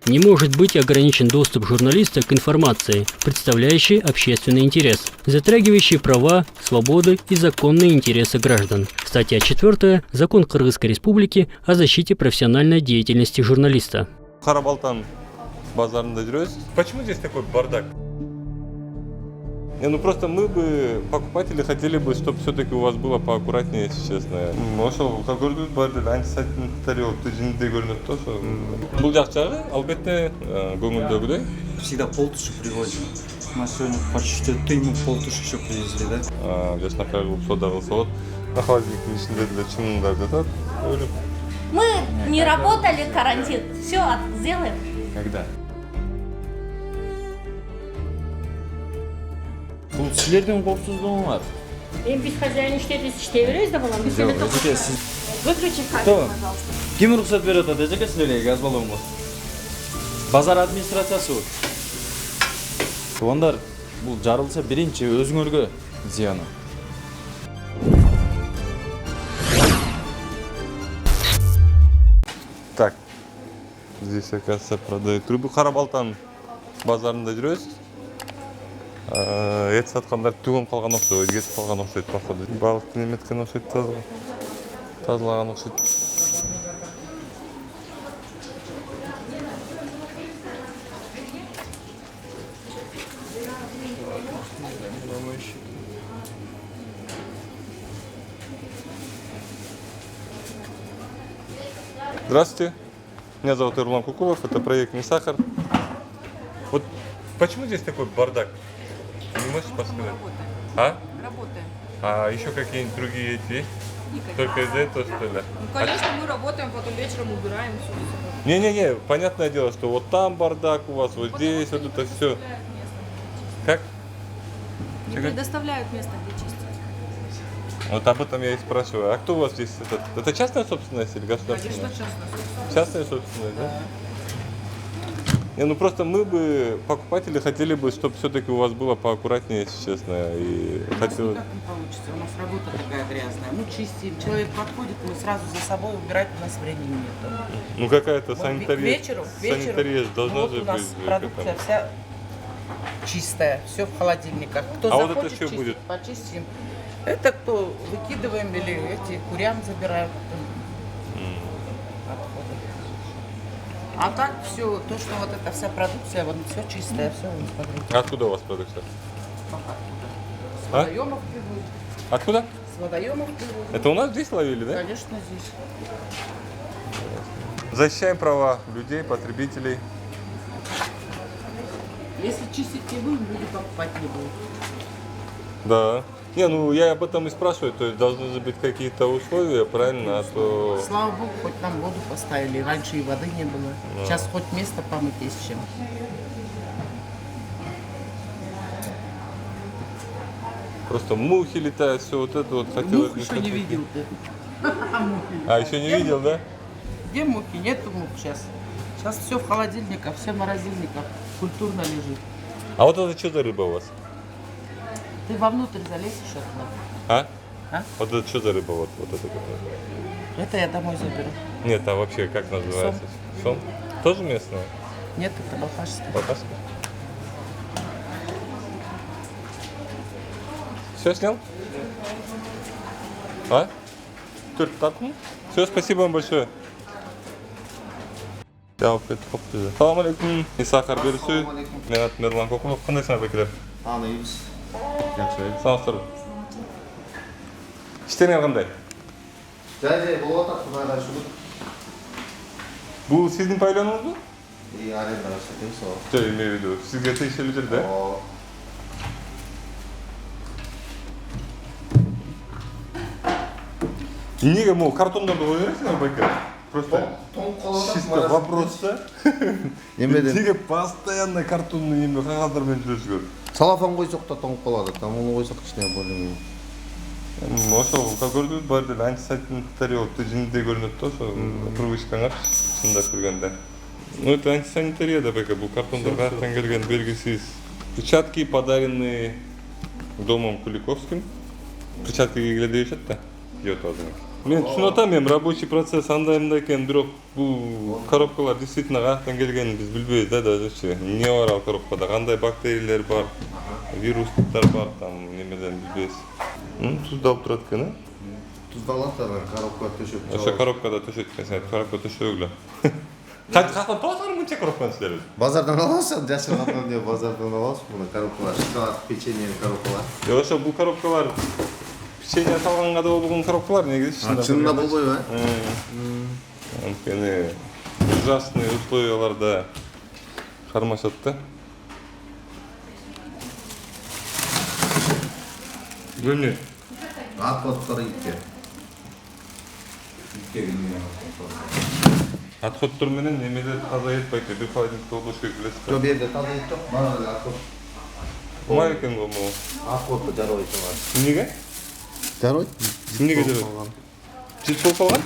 Не может быть ограничен доступ журналиста к информации, представляющей общественный интерес, затрагивающей права, свободы и законные интересы граждан. Статья 4. Закон Кыргызской Республики о защите профессиональной деятельности журналиста. Карабалтан базарында жүрөбүз. Почему здесь такой бардак? Ну просто мы бы, покупатели, хотели бы, чтобы все-таки у вас было поаккуратнее, если честно. Ошол көрдүңүз бар деле антисанитариялык жинде көрүнөт да ошо. Бул жагы албетте көңүлдөгүдөй. Всегда полтуши привозим. Мы сегодня почти 3 полтуши еще привезли, да? Жашына кагылып сода кылса болот. На холодильниктин ичинде деле чымындар жатат. Мы не работали, карантин. Все, сделаем. Когда? Бул силердин коопсуздугуң бар. Биз хозяин иштейбиз, иштей беребиз да балам. Эжеке, сиз Выключи Кто? камеру, пожалуйста. ким уруксат берип атат эжеке силерге газ баллонго? Базар администрациясы бул. Тугандар, бул жарылса биринчи өзүңөргө зыяны. Так, здесь, оказывается, продают рыбу. Карабалтан базарында жүрөбүз. Эт саткандар түгөн калган окшойт, кетип калган окшойт походу. Балыкты неметкен окшойт, тазалаган окшойт. Здравствуйте, меня зовут Ирлан Кукулов, это проект «Не сахар». Вот почему здесь такой бардак? Не можешь подсказать? А? Работаем. А еще какие-нибудь другие эти есть? Только из-за этого, что ли? Ну, конечно, мы работаем, потом вечером убираем все. Не-не-не, понятное дело, что вот там бардак у вас, вот здесь, вот это все. Как? Не предоставляют место, где чистить. Вот об этом я и спрашиваю. А кто у вас здесь? Это частная собственность или государственная? Конечно, частно. Частная собственность, да? Не, ну просто мы бы, покупатели, хотели бы, чтобы все-таки у вас было поаккуратнее, если честно. И У нас хотелось... никак не получится, у нас работа такая грязная. Мы чистим, человек подходит, мы сразу за собой убирать, у нас времени нет. Ну какая-то Вот санитария, вечером санитария должна вот же у нас быть. продукция вся чистая, все в холодильниках. Кто А вот захочет это что чистить, будет? почистим. Это кто выкидываем или эти курям забирают отходы. А так все, то, что вот эта вся продукция, вот все чистое, все под руки. Откуда у вас продукция? С А? водоемов привозят. Откуда? С водоемов привозят. Это у нас здесь ловили, да? Конечно, здесь. Защищаем права людей, потребителей. Если чистить не будем, люди покупать не будут. Да. Не, ну я об этом и спрашиваю, то есть должны же быть какие-то условия, правильно, а то... Слава богу, хоть нам воду поставили. Раньше и воды не было. Сейчас хоть место помыть есть чем. Просто мухи летают, все вот это вот хотелось... Мух еще не видел ты. А, еще не видел, да? Где мухи? Нету мух сейчас. Сейчас все в холодильниках, все в морозильниках. Культурно лежит. А вот это что за рыба у вас? Ты вовнутрь залезь еще туда. А? А? Вот это что за рыба? Вот это которая? Это я домой заберу. Нет, а вообще как называется? Сом. Тоже местная? Нет, это балхашская. Балкашская? Все снял? А? Только так? Все, спасибо вам большое. Я опять қоптыды. Салам алейкум. Не сахар берісі. Мен аты Мирлан Кокулов. Қандайсың бекелер? Аныйбыз. Жақсы. Саламатсыздар. Іштеңер қандай? Жай болып жатыр, Құдайға шүкір. Бұл сіздің пайланыңыз ба? И арендаға сатеміз ол. Жоқ, имею в виду. Сізге тиесілі жер, да? Неге бұл картондарды қоя бересіңдер байка? Просто чисто вопрос да? Немеден? Неге постоянно картонный неме қағаздармен жүресіңдер? Салафан қойсақ та тоңып қалады. Там оны қойсақ кішкене более. Ошол көрдүңүз бар деле антисанитариялык жинде көрүнөт да ошо привычкаңар чындап көргөндө. Ну это антисанитария да бека, бул картондар каяктан келген белгисиз. Перчатки подаренные домом Куликовским. Перчатки кигиле дешет да? Жок алдыңыз. Мен түсініп атам, эми рабочий процесс андай мындай экен, бирок бул коробкалар действительно каяктан келгенин биз билбейбиз да дажычы. Эмне бар ал коробкада, кандай бактериялер бар, вирустар бар, там немеден билбейбиз. Туз да алып турат экен, а? Tuzda alatlar, коробка төшөп. Ошо коробкада төшөйт экен, коробка төшөгүлө. Каяктан тоосаңар мынча коробканы силер? Базардан аласың, жашыл атам деп базардан аласың мына коробкалар, шоколад, печенье коробкалар. Ошо бул коробкалар печенье салганга да болгон коробкалар негизи. Чынында болбойбу, Анткени ужасный условияларда кармашат да. Эмне? Отходтор итке. Отходтор менен немелер таза этпейт, бир холодильникте болбош керек билесиз. Жо берде таза ит жок, бара эле отход. Кумай экен го могу. Отходты жарабайт алар. Эмнеге? Жарабайт? Эмнеге жарабайт? Жит болуп калган?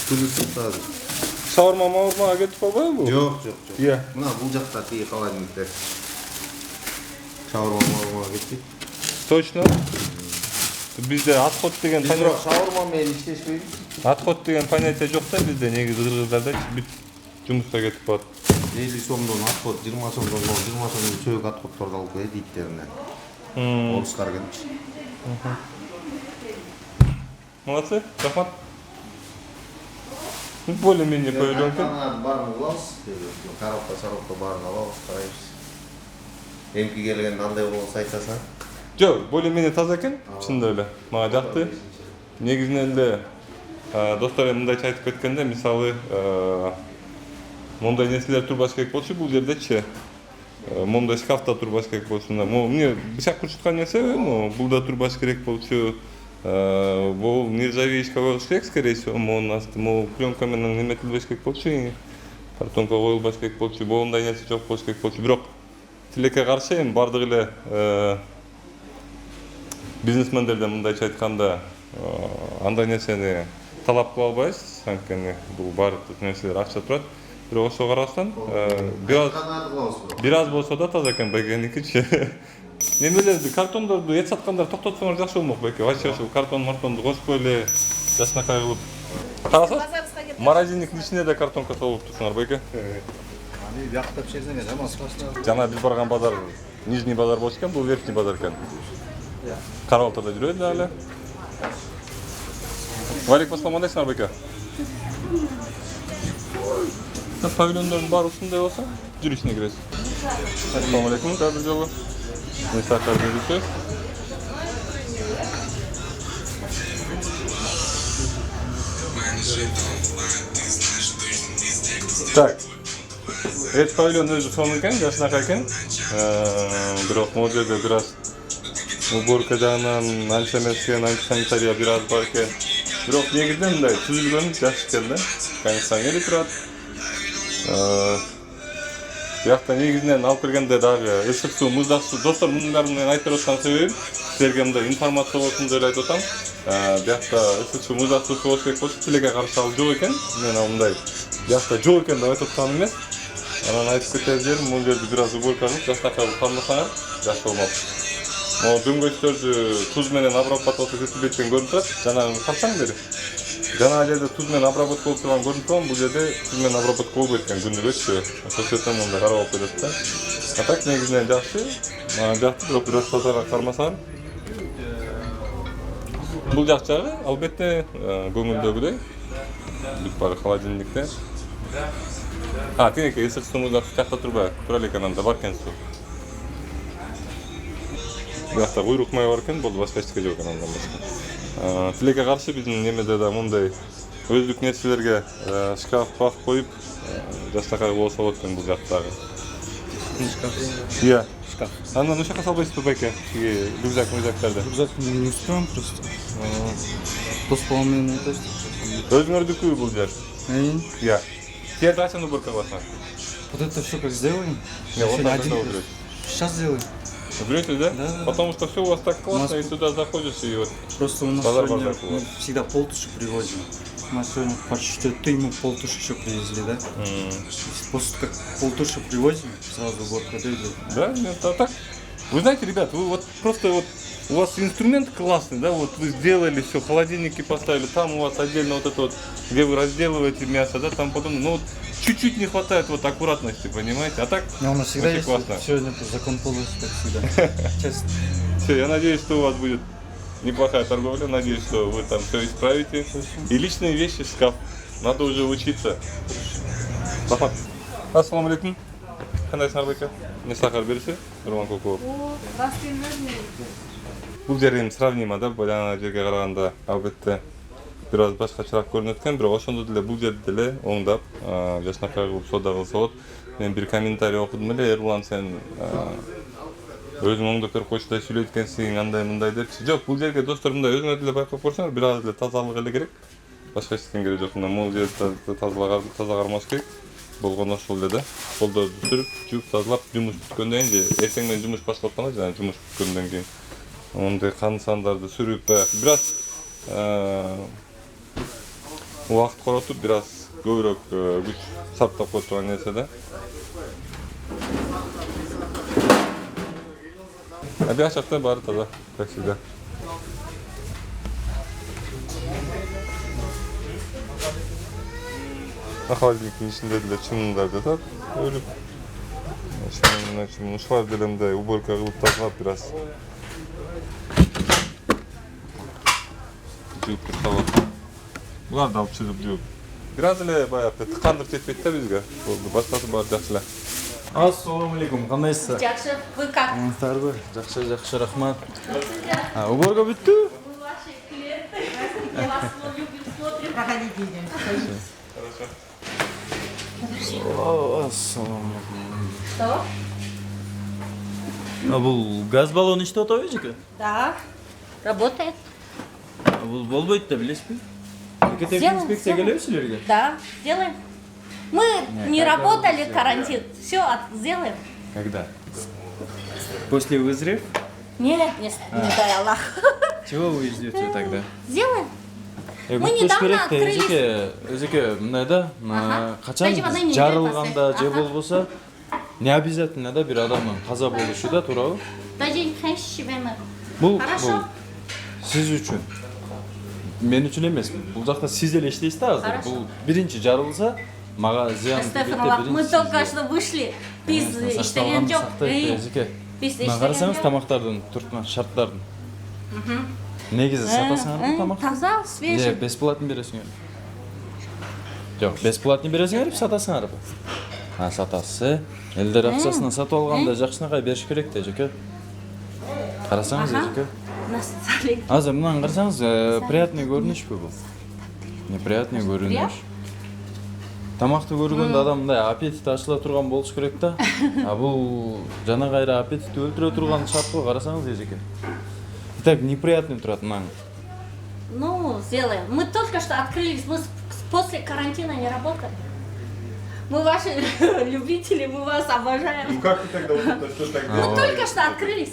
Күнүсүп таза. Шаурма кетип калбайбы бул? Жок. Иә. Мына бул жакта тиги холодильникте. Шаурма кетти. Точно. Бизде отход деген Бирок шаурма менен иштешпейбиз. Отход деген понятие жок да бизде, негизи кыргыздарда бүт жумушка кетип калат. 50 сомдон отход, 20 сомдон 20 сомдон чөйөк отходторду алып келет иттеринен. Орустар келчү. Молодцы, рахмат. Более-менее поведёнка. Барын алабыз. Коробка барын алабыз, карайбыз. Эмки келгенде андай болсо айтасаң. Жок, более-менее таза экен, чынында эле. Мага жакты. Негизинен эле достор мындайча айтып кеткенде, мисалы, мондай нерселер турбаш керек болчу бул жердечи. Мондай шкафта турбаш керек болчу. Эмне бычак курчуткан нерсе, бул да турбаш керек болчу. Бул нержавеечка коюлуш керек, скорее всего, монун асты, пленка менен неметилбеш керек болчу. Картонка коюлбаш керек болчу. Мондай нерсе жок болуш керек болчу. Бирок тилекке каршы эми бардык эле бизнесмендерден мындайча айтканда андай нерсени талап кыла албайбыз, анткени бул баардык нерселер акча турат. Бирок ошого карабастан бир аз болсо да таза экен бекеникичи. Немелерди, картондорду эт саткандар токтотсоңор жакшы болмок беке. Вообще ошо картонду кошпой эле жакшынакай кылып. Карасаңыз, морозильниктин ичине да картонка толуп турсуңар беке. Аны бияктап чексең жаман страшно. Жана биз барган базар нижний базар болчу экен, бул верхний базар экен. Карабалтада жүрөт дагы. Валик басқа мандайсыңар беке? Павильондордун баары ушундай болсо, жүр ичине киресиз. Ассаламу алейкум, бир жолу. Мен сакар берүүчү. Так. Эт павильон өзү сонун экен, жакшынакай экен. Бирок могу жерде бир аз уборка жагынан анча эмес экен, антисанитария бир аз бар экен. Бирок негизинен мындай түзүлгөн жакшы экен да. Кондиционери турат. Биякта негизинен алып келгенде дагы ысык суу, муздак суу. Достор, мунун баарын мен айтып аткан себебим силерге мындай информация болсун деп айтып атам. Биякта ысык суу, муздак суу болуш керек болчу, тилекке каршы ал жок экен. Мен мындай биякта жок экен деп айтып атканым эмес. Анан айтып кетер жерим, бул жерди бир аз уборка кылып, жакшынакай кармасаңар жакшы болмок. Могу дөңгөчтөрдү туз менен обработка этилбейт экен көрүнүп турат. Жана карасаң бери. Жана жерде туз менен обработка болуп турган көрүнүп турган, бул жерде туз менен обработка болбойт экен күнүгөччү. Ошондой мындай карап алып берет да. А так негизинен жакшы. Мага жакты, бирок бир аз таза кармасаңар. Бул жак жагы албетте көңүлдөгүдөй. Бүт баары холодильникте. Тигинекей ысык суумузда жакта турбай, тура эле экен, анда бар экен суу. Биякта куйрук май бар экен, болду, башка эчтеке жок экен андан башка. Тилекке каршы биздин немеде да мындай өздүк нерселерге шкаф коюп, жакшынакай болсо болот экен бул жактагы. Шкаф. Иә. Шкаф. Андан ушака салбайсызбы беке? Тиги рюкзактарды. Рюкзакты мен успевам просто. Дос балам менен айтасыз. Өзүңөрдүкү бул жер? Иә. Силер качан уборка кыласыңар? Вот это все как сделаем? Сейчас сделаем. Берете, да? Да. Потому что все у вас так классно, и сюда заходишь и вот. Просто у нас базар сегодня мы всегда полтуши привозим. У нас сегодня почти мы полтуши еще привезли, да? После как полтуши привозим, сразу уборка идет. Да, нет, а так. Вы знаете, ребят, вы вот просто вот У вас инструмент классный, да? Вот вы сделали все, холодильники поставили, там у вас отдельно вот это вот, где вы разделываете мясо, да, там потом, ну вот чуть-чуть не хватает вот аккуратности, понимаете? А так У нас всегда очень есть классно. сегодня закон получится, как всегда. Честно. Все, я надеюсь, что у вас будет неплохая торговля, надеюсь, что вы там все исправите. И личные вещи, шкаф. Надо уже учиться. Рахмат. Ассаламу алейкум. Қандайсыңар байка? Не сахар берсе? Нұрлан Көкөов. Бұл жер эми сравнимо да, жаңа жерге караганда албетте бир аз башкачараак көрүнөт экен, бирок ошондо деле бул жерди деле оңдап, жашнакай кылып соода кылса болот. Мен бир комментарий окудум эле, Эрлан сен өзүң оңдоп берип койчу да сүйлөйт экенсиң, андай мындай депчи. Жок, бул жерге достор мындай өзүңөр деле байкап көрсөңөр, бир аз эле тазалык эле керек. Башка эчтеке керек жок. Могул жерди таза кармаш керек. Болгону ошол эле да. Колдорду сүрүп, жууп, тазалап, жумуш бүткөндөн кийин же эртең менен жумуш башталып калат, жана жумуш бүткөндөн кийин ондай кан сандарды сүрүп, бир аз убакыт коротуп, бир аз көбүрөөк күч сарптап кое турган нерсе да. Бияк жакта баары таза, как всегда. Холодильниктин ичинде деле чымындар жатат, өлүп. Ушулар деле мындай уборка кылып тазалап бир аз жууп турсалат. Буларды алып чыгып жууп. Бир аз эле баягы тыкандык жетпейт да бизге. Болду, башкасы баары жакшы эле. Ассаламу алейкум, кандайсыздар? Жакшы, вы как? Тарбы, жакшы, рахмат. Уборка бүттү? Ваши клиенты. Мы вас любим, смотрим. Проходите, идем. Ассаламу алейкум. Что? Бул газ баллону иштеп атабы эжеке? Да, работает. Бул болбойт да билесизби? Мемлекеттик Сделаем, инспекция сделаем. келеби силерге? Да, сделаем. Мы не работали карантин. Все, сделаем. Когда? После вызрев? Нет, не дай Аллах. Чего вы ждете тогда? Сделаем. Мы Күтпөш недавно керек да, открылись. өзеке мындай да, качан Дайте воды, не жарылганда дай же пасы. болбосо не обязательно да бир адамдын каза болушу да, туурабы? Даже хэншибэмэ. Бул Хорошо. сиз үчүн. Мен үчүн эмес. Бул жакта сиз эле иштейсиз да азыр. Хорошо. Бул биринчи жарылса, мага зыян Стефанова, мы только что вышли. Биз иштеген жок. Биз иштеген карасаңыз жок. тамактардын турткан шарттардын. Негизи сатасыңарбы тамак? Таза, свежий. Бесплатно бересиңер. Жок, бесплатно бересиңер, сатасыңарбы? Сатасы. Элдер акчасына сатып алганда жакшынакай бериш керек да, жеке. Карасаңыз, жеке. Настроение. Азыр мынаны карасаңыз, приятный көрүнүшпү бул? Неприятный көрүнүш. Тамакты көргөндө адам мындай аппетит ачыла турган болуш керек да. А бул жана кайра аппетитти өлтүрө турган шарт го, карасаңыз, жеке. Итак, неприятный турат мынаны. Ну, сделаем. Мы только что открылись. Мы после карантина не работали. Мы ваши любители, мы вас обожаем. Ну как ты тогда вот это что так Мы делаешь? только что открылись.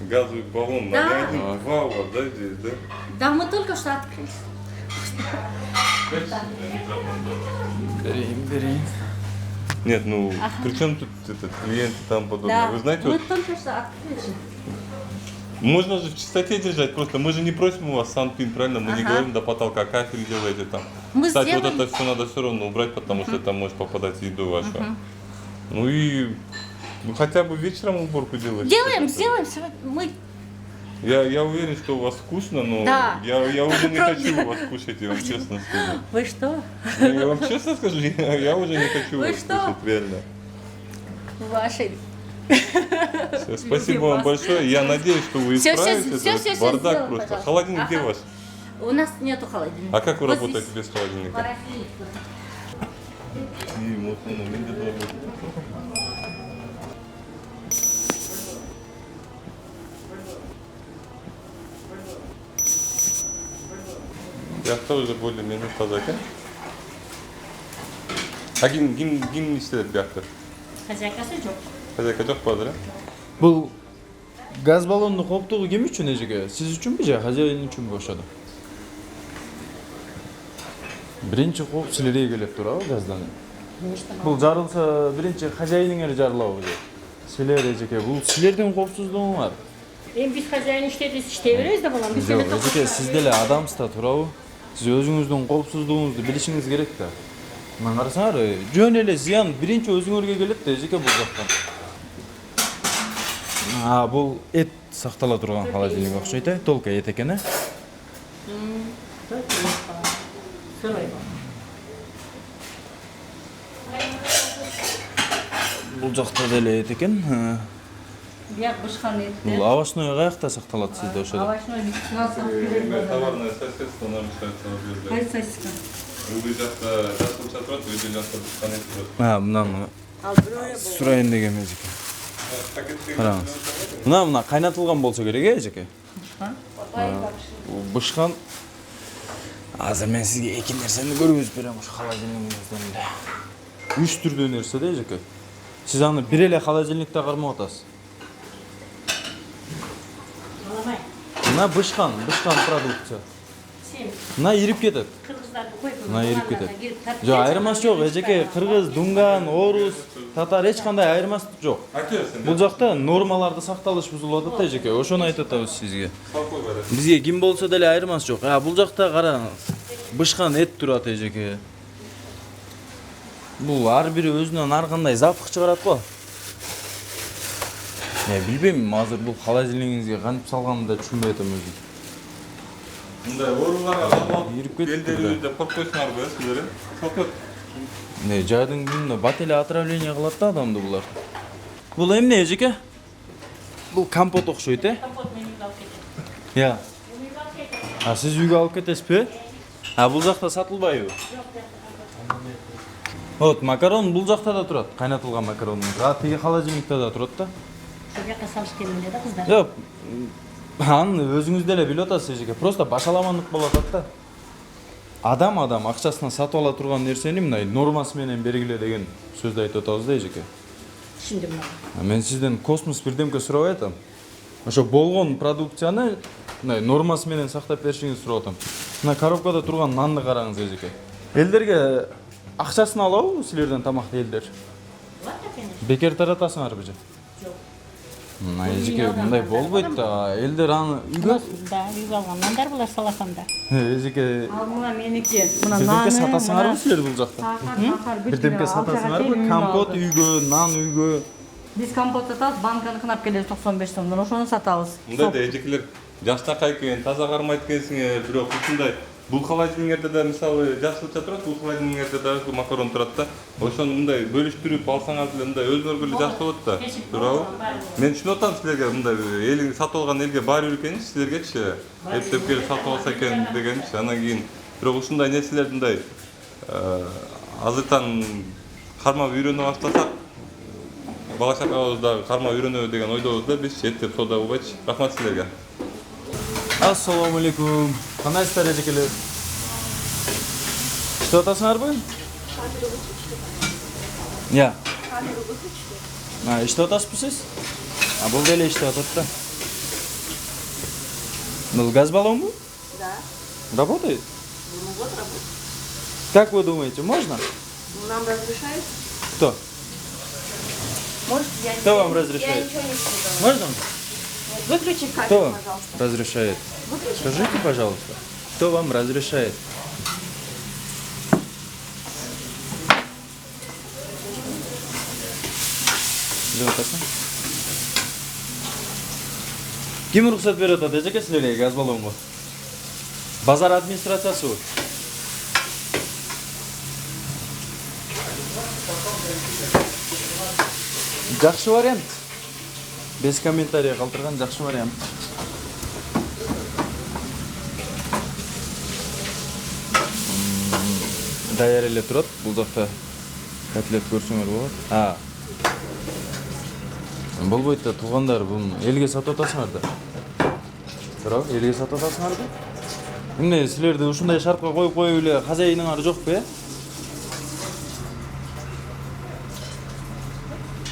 Газовый баллон, Да. на один, два у вас, да, здесь, да? Да, мы только что открылись. Берейин. Нет, ну, при чем тут этот клиент и там подобное? Да, Вы знаете, мы вот, только что открылись. можно же в чистоте держать, просто мы же не просим у вас санпин, правильно? Мы не Ага. говорим до потолка, кафель делаете там. Мы Кстати, сделаем. вот это все надо все равно убрать, потому что там может попадать в еду вашу. Ну и хотя бы вечером уборку делать. Делаем, сделаем. Сегодня мы... Я уверен, что у вас вкусно, но Да. я уже не хочу у вас кушать, я вам честно скажу. Вы что? Я вам честно скажу, я уже не хочу Вы вас что? кушать, реально. Ваши. Всё, спасибо вам большое. Я надеюсь, что вы Всё, исправите всё, этот всё, бардак сделаем, просто. пожалуйста. Холодильник где Ага. ваш? У нас нету холодильника. А как вы Вот работаете здесь. без холодильника? Парафин. И вот, ну, менде де бар. Бияқта уже более-менее таза екен. А ким иштейт бияқта? Хозяйкасы жоқ. Хозяйка жок ба азыр? Бул газ баллонунун кооптугу ким үчүн эжеке? Сиз үчүнбү же хозяин үчүнбү ошодо? Биринчи кооп силерге келип турабы газдан? Бул жарылса биринчи хозяиниңер жарылабы же? Силер эжеке, бул силердин коопсуздугуңар. Biz хозяин işletiz, işley berебиз да балам. Biz Жок, эжеке, сиз деле адамсыз да туурабы? Сиз өзүңүздүн коопсуздугуңузду билишиңиз керек да. Мына карасаңар, жөн эле зыян биринчи өзүңөргө келет да, эжеке бул жактан. Бул эт сактала турган холодильник окшойт, толка эт экен, Сырой. Бул жакта деле эт экен. Я бышхан эт. Бул овощной каякта сакталат сизде ошол? Овощной нас Товарное соседство нарушается в Белграде. Кайсы сосиска? Вы жақта жасылша тұрады, өте жақта бұрышқан ет тұрады. Мынаны Ал бирөө сурайын деген эжеке. Караңыз. Мына кайнатылган болсо керек, эжеке? Бышкан. Азыр мен сизге эки нерсени көргөзүп берем ушу холодильнигиңизден эле. 3 түрдүү нерсе да, эжеке. Сиз аны бир эле холодильникте кармап атасыз. Аламай. Мына бышкан продукция. Сен Мына ирип кетет. кыргыздарды койуп. Мына ирип кетет. Жок, айырмасы жок, эжеке. Кыргыз, дунган, орус, татар эч кандай айырмасы жок. Бул жакта нормаларды сакталыш бузулуп атат, эжеке. Ошону айтып атабыз сизге. Бизге ким болсо деле айырмасы жок. Бул жакта караңыз. Бышкан эт турат, эжеке. Бул ар бири өзүнөн ар кандай запах чыгарат го. Билбейм, азыр бул холодильнигиңизге кантип салганымды да түшүнбөй атам өзүм. Мындай ооруларга калып Ирип кетип белдерибизде коркпойсуңарбы, силер? Сокот. Жайдын күнүнө бат эле отравление кылат да адамды булар. Бул эмне, эжеке? Бул компот окшойт, Компот мен үйгө алып кетем. Сиз үйгө алып кетесизби? Бул жакта сатылбайбы? Вот, макарон бул жакта да турат, кайнатылган макарон. Тиги холодильникте да турат да. Ошол жака салыш келинде да кыздар. Жок, аны өзүңүз деле билип атасыз, эжеке. Просто башаламандык болуп атат да. Адам акчасына сатып ала турган нерсени мындай нормасы менен бергиле деген сөздү айтып атабыз да, эжеке. Түшүндүм. Мен сизден космос бирдемке сурабай атам. Ошо болгон продукцияны мындай нормасы менен сактап беришиңизди сурап атам. Мына коробкада турган нанды караңыз, эжеке. Элдерге акчасын алабы силерден тамакты элдер? Бекер таратасыңарбы же? Жок. Мына эжеке мындай болбойт да. Элдер аны үйгө Да, үйгө алган нандар булар салафанда. эжеке Ал мына меники. Мына бирдемке наны, сатасыңарбы силер бул жакта? сахар, Бирдемке сатасыңарбы? Компот үйгө, нан үйгө. Биз компот сатабыз, банканы кынап келебиз 95 сомдон. Ошону сатабыз. Мындай да эжекелер жаштакай экен, таза кармайт экенсиңер, бирок ушундай бул холодильниктерде да мисалы жасылча турат, бул холодильниктерде дагы макарон турат да. Ошону мындай бөлүштүрүп алсаңар деле мындай өзүңөргө эле жакшы болот да. Туурабы? Мен түшүнүп атам силерге мындай элиң сатып алган элге баары бир экенчи, силергечи эптеп келип сатып алса экен дегенчи. Анан кийин бирок ушундай нерселерди мындай азыртан кармап үйрөнө баштасак, бала чакабыз дагы кармап үйрөнөбү деген ойдобуз да биз эптеп соода кылбайчы. Рахмат силерге. Ассаламу алейкум. Кандайсыздар, эжекелер? Иштеп атасыңарбы? Иштеп атасызбы сиз? Бул деле иштеп атат да. Бул газ баллонбу? Да. Работает? Вот работает. Как вы думаете, можно? Нам разрешают? Кто? Может, я Кто вам разрешает? ничего не сказала. Можно? Выключи камеру, Кто вам пожалуйста. разрешает? Выключи. Скажите, пожалуйста, кто вам разрешает? Ким уруксат берип атат, эжеке силерге газ баллонго? Базар администрациясыбы? Жакшы вариант. Без комментария калтырган жакшы вариант. Даяр эле турат, бул жакта котлет көрсөңөр болот. Болбойт да, туугандар, буну элге сатып атасыңар да. Туурабы, элге сатып атасыңар да. Эмне силерди ушундай шартка коюп эле хозяиныңар жокпу,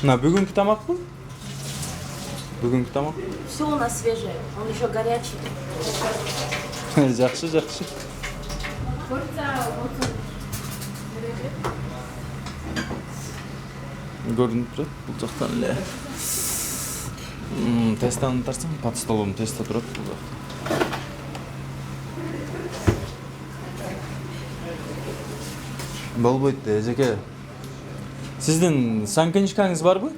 Мына бүгүнкү тамакпы? Бүгүнкү тамак? Все у нас свежее, он еще горячий. Жакшы, жакшы. Көрүнүп турат, бул жактан эле. Тестаны тарсаң, под столом теста турат бул жакта. Болбойт, эжеке. Сиздин санкнижкаңыз барбы?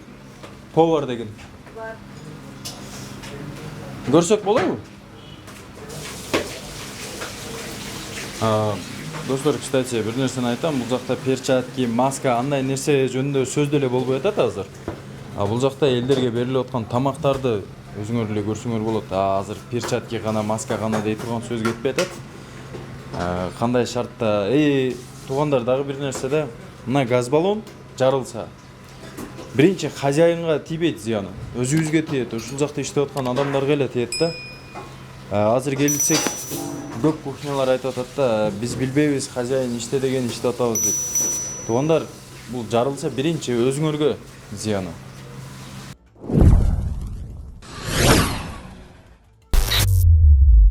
Повар деген. Бар. Көрсөк болобу? Достор, кстати, бир нерсени айтам, бул жакта перчатки, маска, андай нерсе жөнүндө сөз деле болбой атат азыр. Бул жакта элдерге берилип аткан тамактарды өзүңөр эле көрсөңөр болот. Азыр перчатки гана, маска гана дей турган сөз кетпей атат. Кандай шартта? Туугандар, дагы бир нерсе да, мына газ баллон жарылса, биринчи хозяинга тийбейт зыяны, өзүбүзгө тиет, ушул жакта иштеп аткан адамдарга эле тиет да. Азыр келсек, көп кухнялар айтып атат да, биз билбейбиз, хозяин иште деген иштеп атабыз дейт. Туугандар, бул жарылса биринчи өзүңөргө зыяны.